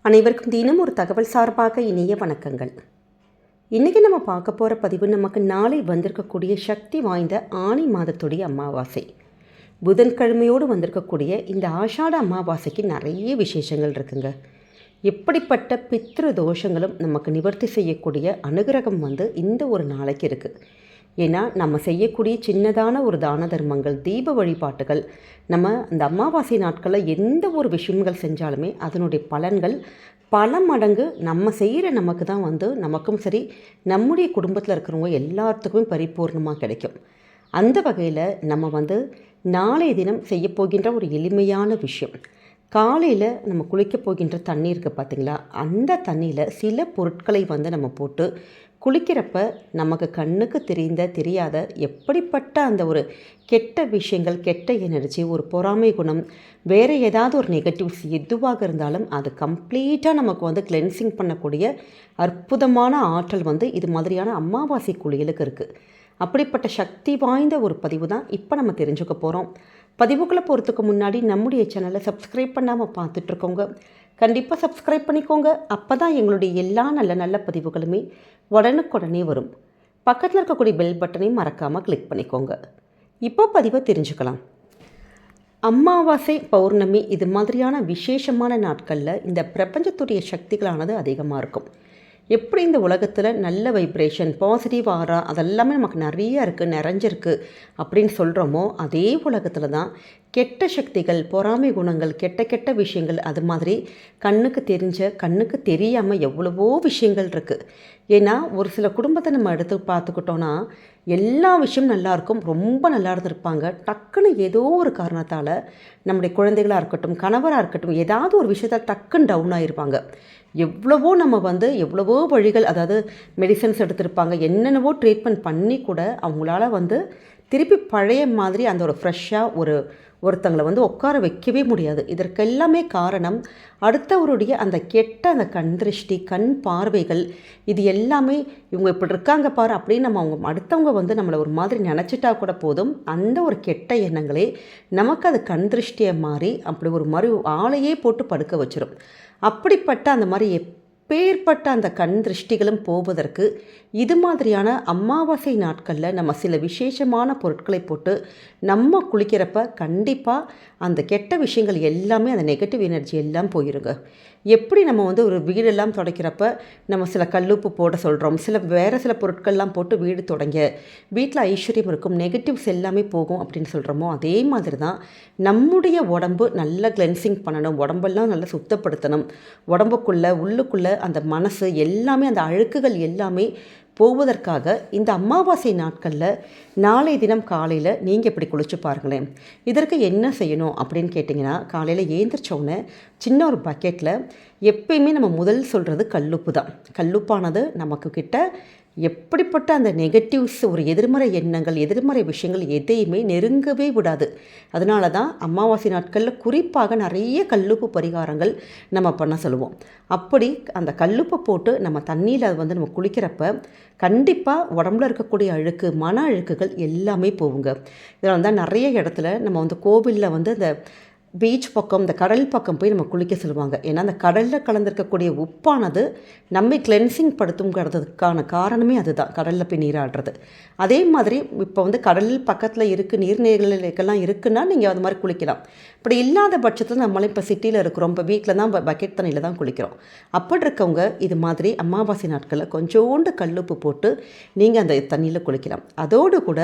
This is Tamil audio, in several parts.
அனைவருக்கும் தினம் ஒரு தகவல் சார்பாக இனிய வணக்கங்கள். இன்றைக்கி நம்ம பார்க்க போகிற பதிவு நமக்கு நாளை வந்திருக்கக்கூடிய சக்தி வாய்ந்த ஆனி மாதத்துடைய அமாவாசை. புதன்கிழமையோடு வந்திருக்கக்கூடிய இந்த ஆஷாட அமாவாசைக்கு நிறைய விசேஷங்கள் இருக்குங்க. எப்படிப்பட்ட பித்ரு தோஷங்களும் நமக்கு நிவர்த்தி செய்யக்கூடிய அனுகிரகம் இந்த ஒரு நாளைக்கு இருக்குது. ஏன்னா நம்ம செய்யக்கூடிய சின்னதான ஒரு தான தர்மங்கள், தீப வழிபாட்டுகள், நம்ம அந்த அமாவாசை நாட்களில் எந்த ஒரு விஷயங்கள் செஞ்சாலுமே அதனுடைய பலன்கள் பல மடங்கு நம்ம செய்கிற நமக்கு தான் நமக்கும் சரி நம்முடைய குடும்பத்தில் இருக்கிறவங்க எல்லாத்துக்குமே பரிபூர்ணமாக கிடைக்கும். அந்த வகையில் நம்ம நாளைய தினம் செய்ய போகின்ற ஒரு எளிமையான விஷயம், காலையில் நம்ம குளிக்க போகின்ற தண்ணி இருக்குது பார்த்திங்களா, அந்த தண்ணியில் சில பொருட்களை நம்ம போட்டு குளிக்கிறப்ப நமக்கு கண்ணுக்கு தெரியாத எப்படிப்பட்ட அந்த ஒரு கெட்ட விஷயங்கள், கெட்ட எனர்ஜி, ஒரு பொறாமை குணம், வேறு ஏதாவது ஒரு நெகட்டிவ்ஸ் எதுவாக இருந்தாலும் அது கம்ப்ளீட்டாக நமக்கு கிளென்சிங் பண்ணக்கூடிய அற்புதமான ஆற்றல் இது மாதிரியான அமாவாசை குளியலுக்கு இருக்குது. அப்படிப்பட்ட சக்தி வாய்ந்த ஒரு பதிவு தான் இப்போ நம்ம தெரிஞ்சுக்க போகிறோம். பதிவுகளை போகிறதுக்கு முன்னாடி நம்முடைய சேனலை சப்ஸ்கிரைப் பண்ணாமல் பார்த்துட்ருக்கோங்க, கண்டிப்பாக சப்ஸ்கிரைப் பண்ணிக்கோங்க. அப்போ தான் எங்களுடைய எல்லா நல்ல பதிவுகளுமே உடனுக்குடனே வரும். பக்கத்தில் இருக்கக்கூடிய பெல் பட்டனையும் மறக்காமல் கிளிக் பண்ணிக்கோங்க. இப்போ பதிவை தெரிஞ்சுக்கலாம். அமாவாசை, பௌர்ணமி இது மாதிரியான விசேஷமான நாட்களில் இந்த பிரபஞ்சத்துடைய சக்திகளானது அதிகமாக இருக்கும். எப்படி இந்த உலகத்தில் நல்ல வைப்ரேஷன், பாசிட்டிவ் ஆரா அதெல்லாமே நமக்கு நிறைய இருக்குது, நிறைஞ்சிருக்கு அப்படின்னு சொல்கிறோமோ, அதே உலகத்தில் தான் கெட்ட சக்திகள், பொறாமை குணங்கள், கெட்ட விஷயங்கள், அது மாதிரி கண்ணுக்கு தெரியாமல் எவ்வளவோ விஷயங்கள் இருக்குது. ஏன்னா ஒரு சில குடும்பத்தை நம்ம எடுத்து பார்த்துக்கிட்டோன்னா எல்லா விஷயமும் நல்லாயிருக்கும், ரொம்ப நல்லா இருந்திருப்பாங்க. டக்குன்னு ஏதோ ஒரு காரணத்தால் நம்முடைய குழந்தைகளாக இருக்கட்டும், கணவராக இருக்கட்டும், ஏதாவது ஒரு விஷயத்தால் டக்குன்னு டவுன் ஆகிருப்பாங்க. எவ்வளவோ நம்ம எவ்வளவோ வழிகள், அதாவது மெடிசன்ஸ் எடுத்திருப்பாங்க, என்னென்னவோ ட்ரீட்மெண்ட் பண்ணி கூட அவங்களால திருப்பி பழைய மாதிரி அந்த ஒரு ஃப்ரெஷ்ஷாக ஒருத்தங்களை உட்கார வைக்கவே முடியாது. இதற்கெல்லாமே காரணம் அடுத்தவருடைய அந்த கெட்ட அந்த கண் திருஷ்டி, கண் பார்வைகள், இது எல்லாமே இவங்க இப்படி இருக்காங்க பாரு அப்படின்னு நம்ம அடுத்தவங்க நம்மளை ஒரு மாதிரி நினச்சிட்டா கூட போதும், அந்த ஒரு கெட்ட எண்ணங்களே நமக்கு அது கண் திருஷ்டியை மாறி அப்படி ஒரு மாதிரி ஆளையே போட்டு படுக்க வச்சிடும். அப்படிப்பட்ட அந்த மாதிரி எப்பேற்பட்ட அந்த கண் திருஷ்டிகளும் போவதற்கு இது மாதிரியான அமாவாசை நாட்களில் நம்ம சில விசேஷமான பொருட்களை போட்டு நம்ம குளிக்கிறப்ப கண்டிப்பாக அந்த கெட்ட விஷயங்கள் எல்லாமே, அந்த நெகட்டிவ் எனர்ஜி எல்லாம் போயிருங்க. எப்படி நம்ம ஒரு வீடெல்லாம் துடைக்கிறப்ப நம்ம சில கல்லுப்பு போட சொல்கிறோம், வேறு சில பொருட்கள்லாம் போட்டு வீடு தொடங்க வீட்டில் ஐஸ்வர்யம் இருக்கும், நெகட்டிவ்ஸ் எல்லாமே போகும் அப்படின்னு சொல்கிறோமோ, அதே மாதிரி தான் நம்முடைய உடம்பு நல்லா கிளென்சிங் பண்ணணும், உடம்பெல்லாம் நல்லா சுத்தப்படுத்தணும், உடம்புக்குள்ளே உள்ளுக்குள்ளே அந்த மனசு எல்லாமே, அந்த அழுக்குகள் எல்லாமே போவதற்காக இந்த அமாவாசை நாட்களில் நாளை தினம் காலையில் நீங்கள் இப்படி குளிச்சு பாருங்களேன். இதற்கு என்ன செய்யணும் அப்படின்னு கேட்டிங்கன்னா, காலையில் ஏந்திரிச்சோன்னே சின்ன ஒரு பக்கெட்டில் எப்பயுமே நம்ம முதல் சொல்கிறது கல்லுப்பு தான். கல்லுப்பானது நமக்கு கிட்ட எப்படிப்பட்ட அந்த நெகட்டிவ்ஸ், ஒரு எதிர்மறை எண்ணங்கள், எதிர்மறை விஷயங்கள் எதையுமே நெருங்கவே விடாது. அதனால தான் அமாவாசை நாட்களில் குறிப்பாக நிறைய கல்லுப்பு பரிகாரங்கள் நம்ம பண்ண சொல்லுவோம். அப்படி அந்த கல்லுப்பை போட்டு நம்ம தண்ணியில் நம்ம குளிக்கிறப்ப கண்டிப்பாக உடம்புல இருக்கக்கூடிய அழுக்கு, மன அழுக்குகள் எல்லாமே போகுங்க. இதில் தான் நிறைய இடத்துல நம்ம கோவிலில் அந்த பீச் பக்கம், இந்த கடல் பக்கம் போய் நம்ம குளிக்க சொல்லுவாங்க. ஏன்னா அந்த கடலில் கலந்துருக்கக்கூடிய உப்பானது நம்மை கிளென்சிங் படுத்துங்கிறதுக்கான காரணமே அதுதான், கடலில் போய் நீராடுறது. அதே மாதிரி இப்போ கடலில் பக்கத்தில் இருக்குது, நீர்நிலைகளுக்கெல்லாம் இருக்குன்னா நீங்கள் அது மாதிரி குளிக்கலாம். இப்படி இல்லாத பட்சத்தில் நம்மளும் இப்போ சிட்டியில் இருக்கிறோம், இப்போ வீட்டில் தான் பக்கெட் தண்ணியில் தான் குளிக்கிறோம். அப்படி இருக்கவங்க இது மாதிரி அமாவாசை நாட்களில் கொஞ்சோண்டு கல்லுப்பு போட்டு நீங்கள் அந்த தண்ணியில் குளிக்கலாம். அதோடு கூட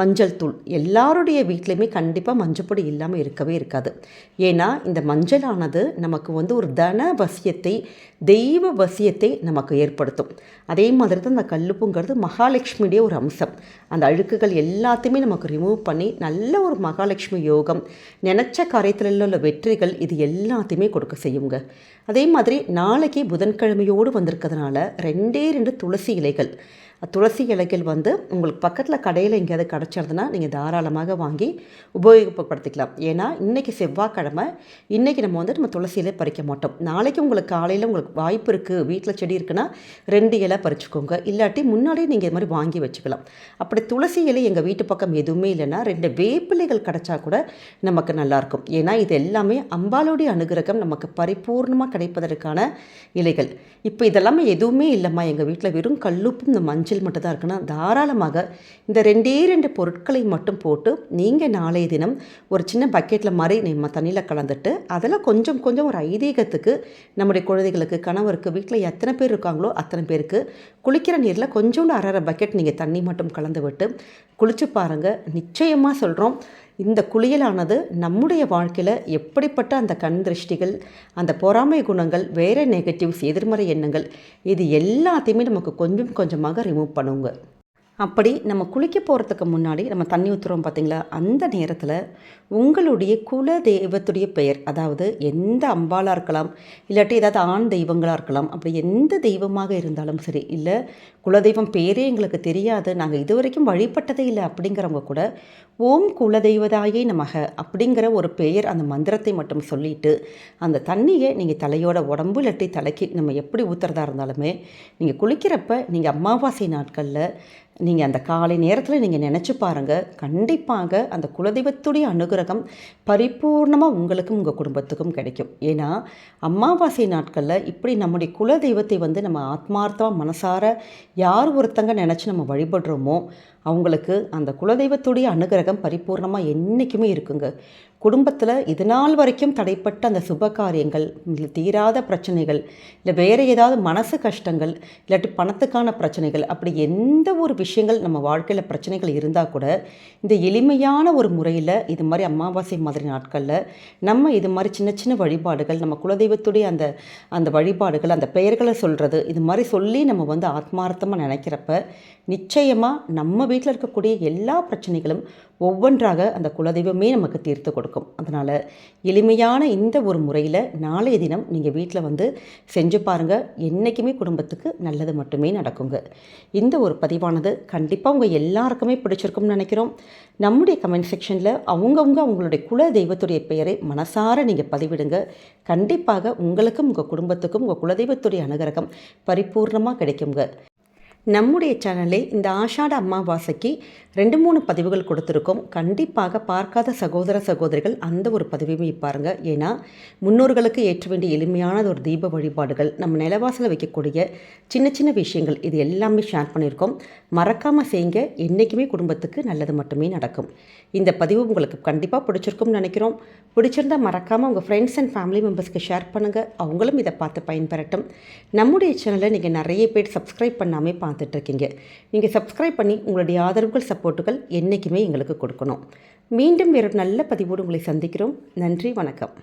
மஞ்சள் தூள், எல்லாருடைய வீட்லேயுமே கண்டிப்பாக மஞ்சள் பொடி இல்லாமல் இருக்கவே இருக்காது. ஏன்னா இந்த மஞ்சளானது நமக்கு ஒரு தன வசியத்தை, தெய்வ வசியத்தை நமக்கு ஏற்படுத்தும். அதே மாதிரி தான் இந்த கல்லுப்புங்கிறது மகாலட்சுமியுடைய ஒரு அம்சம். அந்த அழுக்குகள் எல்லாத்தையுமே நமக்கு ரிமூவ் பண்ணி நல்ல ஒரு மகாலட்சுமி யோகம், நினச்ச காரியத்தில் உள்ள வெற்றிகள், இது எல்லாத்தையுமே கொடுக்க செய்யுங்க. அதே மாதிரி நாளைக்கு புதன்கிழமையோடு வந்திருக்கிறதுனால 2 துளசி இலைகள், துளசி இலைகள் வந்து உங்களுக்கு பக்கத்தில் கடையில் எங்கேயாவது கிடச்சிருதுன்னா நீங்கள் தாராளமாக வாங்கி உபயோகப்படுத்திக்கலாம். ஏன்னா இன்றைக்கி செவ்வாய்க்கிழமை, இன்றைக்கி நம்ம துளசி இலை பறிக்க மாட்டோம். நாளைக்கு உங்களுக்கு காலையில் உங்களுக்கு வாய்ப்பு இருக்குது, வீட்டில் செடி இருக்குன்னா 2 இலை பறிச்சுக்கோங்க. இல்லாட்டி முன்னாடியே நீங்கள் இது மாதிரி வாங்கி வச்சுக்கலாம். அப்படி துளசி இலை எங்கள் வீட்டு பக்கம் எதுவுமே இல்லைன்னா 2 வேப்பிலைகள் கிடச்சா கூட நமக்கு நல்லாயிருக்கும். ஏன்னா இது எல்லாமே அம்பாளுடைய அனுகிரகம் நமக்கு பரிபூர்ணமாக கிடைப்பதற்கான இலைகள். இப்போ இதெல்லாமே எதுவுமே இல்லைம்மா, எங்கள் வீட்டில் வெறும் கல்லுப்பும் இந்த மஞ்சள் மட்டும் தான் இருக்குன்னா தாராளமாக இந்த 2 பொருட்களை மட்டும் போட்டு நீங்கள் நாளைய தினம் ஒரு சின்ன பக்கெட்டில் மாதிரி நம்ம தண்ணியில் கலந்துட்டு அதில் கொஞ்சம் கொஞ்சம் ஒரு ஐதீகத்துக்கு நம்முடைய குழந்தைகளுக்கு, கணவருக்கு, வீட்டில் எத்தனை பேர் இருக்காங்களோ அத்தனை பேருக்கு குளிக்கிற நீரில் கொஞ்சோண்டு அரை பக்கெட் நீங்கள் தண்ணி மட்டும் கலந்து விட்டு குளிச்சு பாருங்கள். நிச்சயமாக சொல்கிறோம், இந்த குளியலானது நம்முடைய வாழ்க்கையில் எப்படிப்பட்ட அந்த கண் திருஷ்டிகள், அந்த பொறாமை குணங்கள், வேறு நெகட்டிவ்ஸ், எதிர்மறை எண்ணங்கள், இது எல்லாத்தையுமே நமக்கு கொஞ்சம் கொஞ்சமாக ரிமூவ் பண்ணுங்க. அப்படி நம்ம குளிக்க போகிறதுக்கு முன்னாடி நம்ம தண்ணி ஊற்றுறோம் பார்த்திங்களா, அந்த நேரத்தில் உங்களுடைய குல தெய்வத்துடைய பெயர், அதாவது எந்த அம்பாலாக இருக்கலாம், இல்லாட்டி ஏதாவது ஆண் தெய்வங்களாக இருக்கலாம், அப்படி எந்த தெய்வமாக இருந்தாலும் சரி, இல்லை குலதெய்வம் பேரே எங்களுக்கு தெரியாது, நாங்கள் இது வரைக்கும் வழிபட்டதே இல்லை அப்படிங்கிறவங்க கூட ஓம் குலதெய்வதாயே நமக அப்படிங்கிற ஒரு பெயர், அந்த மந்திரத்தை மட்டும் சொல்லிவிட்டு அந்த தண்ணியை நீங்கள் தலையோட உடம்பு இல்லாட்டி தலைக்கு நம்ம எப்படி ஊற்றுறதா இருந்தாலுமே நீங்கள் குளிக்கிறப்ப நீங்கள் அமாவாசை நாட்களில் நீங்கள் அந்த காலை நேரத்தில் நீங்கள் நினச்சி பாருங்கள், கண்டிப்பாக அந்த குலதெய்வத்துடைய அனுகிரகம் பரிபூர்ணமாக உங்களுக்கும் உங்கள் குடும்பத்துக்கும் கிடைக்கும். ஏன்னா அமாவாசை நாட்களில் இப்படி நம்முடைய குலதெய்வத்தை வந்து நம்ம ஆத்மார்த்தமாக மனசார யார் ஒருத்தங்க நினச்சி நம்ம வழிபடுறோமோ அவங்களுக்கு அந்த குலதெய்வத்துடைய அனுகிரகம் பரிபூர்ணமாக என்றைக்குமே இருக்குங்க. குடும்பத்தில் இது நாள் வரைக்கும் தடைப்பட்ட அந்த சுப காரியங்கள், தீராத பிரச்சனைகள், இல்லை வேறு ஏதாவது மனசு கஷ்டங்கள், இல்லாட்டி பணத்துக்கான பிரச்சனைகள், அப்படி எந்த ஒரு விஷயங்கள் நம்ம வாழ்க்கையில் பிரச்சனைகள் இருந்தால் கூட இந்த எளிமையான ஒரு முறையில் இது மாதிரி அமாவாசை மாதிரி நாட்களில் நம்ம இது மாதிரி சின்ன சின்ன வழிபாடுகள், நம்ம குலதெய்வத்துடைய அந்த அந்த வழிபாடுகள், அந்த பெயர்களை சொல்கிறது, இது மாதிரி சொல்லி நம்ம வந்து ஆத்மார்த்தமாக நினைக்கிறப்ப நிச்சயமாக நம்ம வீட்டில் இருக்கக்கூடிய எல்லா பிரச்சனைகளும் ஒவ்வொன்றாக அந்த குலதெய்வமே நமக்கு தீர்த்து கொடுக்கும். அதனால் எளிமையான இந்த ஒரு முறையில் நாளைய தினம் நீங்கள் வீட்டில் வந்து செஞ்சு பாருங்கள். என்றைக்குமே குடும்பத்துக்கு நல்லது மட்டுமே நடக்குங்க. இந்த ஒரு பதிவானது கண்டிப்பாக உங்கள் எல்லாருக்குமே பிடிச்சிருக்கும்னு நினைக்கிறோம். நம்முடைய கமெண்ட் செக்ஷனில் அவங்களுடைய குல தெய்வத்துடைய பெயரை மனசார நீங்கள் பதிவிடுங்க. கண்டிப்பாக உங்களுக்கும் உங்கள் குடும்பத்துக்கும் உங்கள் குலதெய்வத்துடைய அனுகிரகம் பரிபூர்ணமாக கிடைக்குங்க. நம்முடைய சேனலில் இந்த ஆஷாட அமாவாசைக்கு 2-3 பதிவுகள் கொடுத்துருக்கோம். கண்டிப்பாக பார்க்காத சகோதர சகோதரிகள் அந்த ஒரு பதிவையுமே பாருங்கள். ஏன்னா முன்னோர்களுக்கு ஏற்ற வேண்டிய எளிமையான ஒரு தீப வழிபாடுகள், நம்ம நிலவாசலில் வைக்கக்கூடிய சின்ன சின்ன விஷயங்கள், இது எல்லாமே ஷேர் பண்ணியிருக்கோம். மறக்காமல் செய்யுங்க. என்றைக்குமே குடும்பத்துக்கு நல்லது மட்டுமே நடக்கும். இந்த பதிவு உங்களுக்கு கண்டிப்பாக பிடிச்சிருக்கும்னு நினைக்கிறோம். பிடிச்சிருந்தால் மறக்காமல் உங்கள் ஃப்ரெண்ட்ஸ் அண்ட் ஃபேமிலி மெம்பர்ஸ்க்கு ஷேர் பண்ணுங்கள். அவங்களும் இதை பார்த்து பயன்பெறட்டும். நம்முடைய சேனலை நீங்கள் நிறைய பேர் சப்ஸ்கிரைப் பண்ணாமே பார்த்துட்ருக்கீங்க. நீங்கள் சப்ஸ்கிரைப் பண்ணி உங்களுடைய ஆதரவுகள், சப்போர்ட்டுகள் என்றைக்குமே எங்களுக்கு கொடுக்கணும். மீண்டும் வேறு நல்ல பதிவோடு உங்களை சந்திக்கிறோம். நன்றி, வணக்கம்.